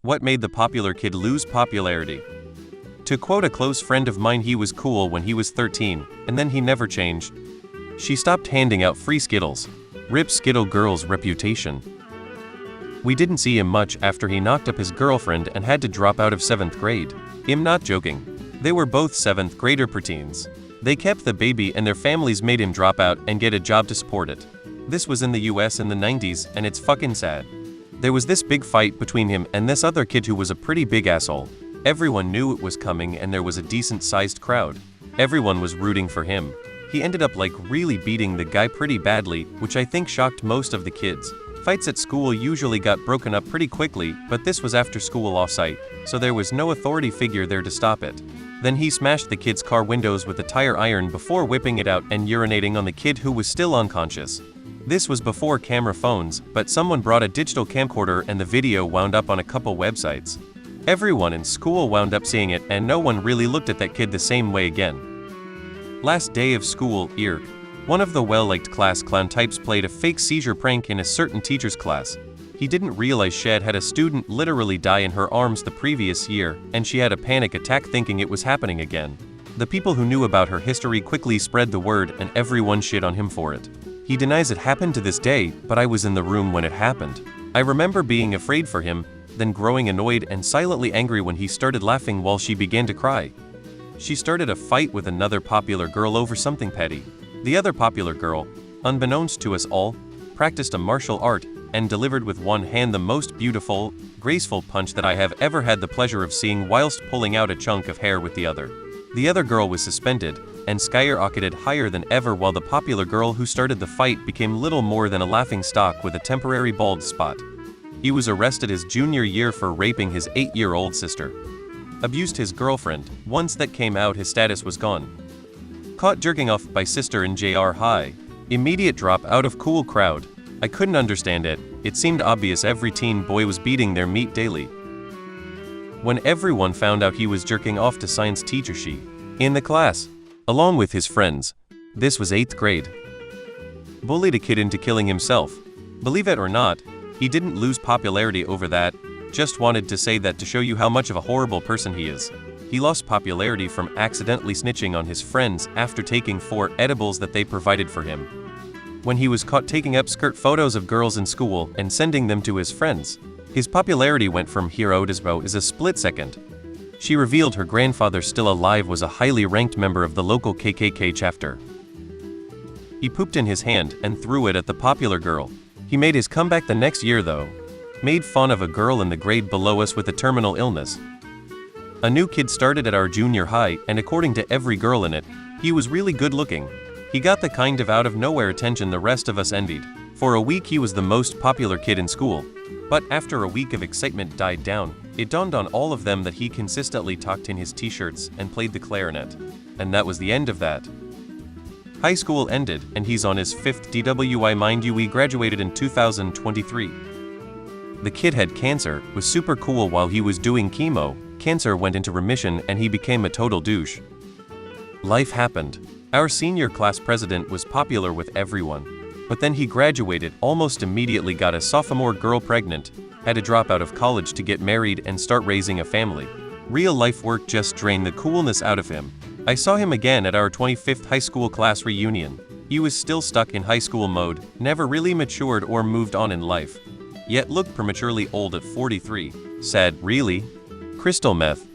What made the popular kid lose popularity? To quote a close friend of mine, he was cool when he was 13, and then he never changed. She stopped handing out free Skittles. Rip Skittle Girl's reputation. We didn't see him much after he knocked up his girlfriend and had to drop out of 7th grade. I'm not joking. They were both 7th grader preteens. They kept the baby and their families made him drop out and get a job to support it. This was in the US in the 90s, and it's fucking sad. There was this big fight between him and this other kid who was a pretty big asshole. Everyone knew it was coming and there was a decent-sized crowd. Everyone was rooting for him. He ended up really beating the guy pretty badly, which I think shocked most of the kids. Fights at school usually got broken up pretty quickly, but this was after school off-site, so there was no authority figure there to stop it. Then he smashed the kid's car windows with a tire iron before whipping it out and urinating on the kid who was still unconscious. This was before camera phones, but someone brought a digital camcorder and the video wound up on a couple websites. Everyone in school wound up seeing it and no one really looked at that kid the same way again. Last day of school, IRC. One of the well-liked class clown types played a fake seizure prank in a certain teacher's class. He didn't realize Shed had a student literally die in her arms the previous year, and she had a panic attack thinking it was happening again. The people who knew about her history quickly spread the word and everyone shit on him for it. He denies it happened to this day, but I was in the room when it happened. I remember being afraid for him, then growing annoyed and silently angry when he started laughing while she began to cry. She started a fight with another popular girl over something petty. The other popular girl, unbeknownst to us all, practiced a martial art and delivered with one hand the most beautiful, graceful punch that I have ever had the pleasure of seeing whilst pulling out a chunk of hair with the other. The other girl was suspended and skyrocketed higher than ever while the popular girl who started the fight became little more than a laughing stock with a temporary bald spot. He was arrested his junior year for raping his 8-year-old sister. Abused his girlfriend. Once that came out, his status was gone. Caught jerking off by sister in JR High. Immediate drop out of cool crowd. I couldn't understand it. It seemed obvious every teen boy was beating their meat daily. When everyone found out he was jerking off to science teacher she, in the class, along with his friends. This was 8th grade. Bullied a kid into killing himself. Believe it or not, he didn't lose popularity over that, just wanted to say that to show you how much of a horrible person he is. He lost popularity from accidentally snitching on his friends after taking 4 edibles that they provided for him. When he was caught taking up skirt photos of girls in school and sending them to his friends, his popularity went from hero to zero in a split second. She revealed her grandfather still alive was a highly ranked member of the local KKK chapter. He pooped in his hand and threw it at the popular girl. He made his comeback the next year though. Made fun of a girl in the grade below us with a terminal illness. A new kid started at our junior high, and according to every girl in it, he was really good looking. He got the kind of out-of-nowhere attention the rest of us envied. For a week he was the most popular kid in school. But after a week of excitement died down, it dawned on all of them that he consistently talked in his t-shirts and played the clarinet. And that was the end of that. High school ended, and he's on his 5th DWI. Mind you, we graduated in 2023. The kid had cancer, was super cool while he was doing chemo, cancer went into remission and he became a total douche. Life happened. Our senior class president was popular with everyone. But then he graduated, almost immediately got a sophomore girl pregnant, had to drop out of college to get married and start raising a family. Real life work just drained the coolness out of him. I saw him again at our 25th high school class reunion. He was still stuck in high school mode, never really matured or moved on in life. Yet looked prematurely old at 43. Sad, really? Crystal meth.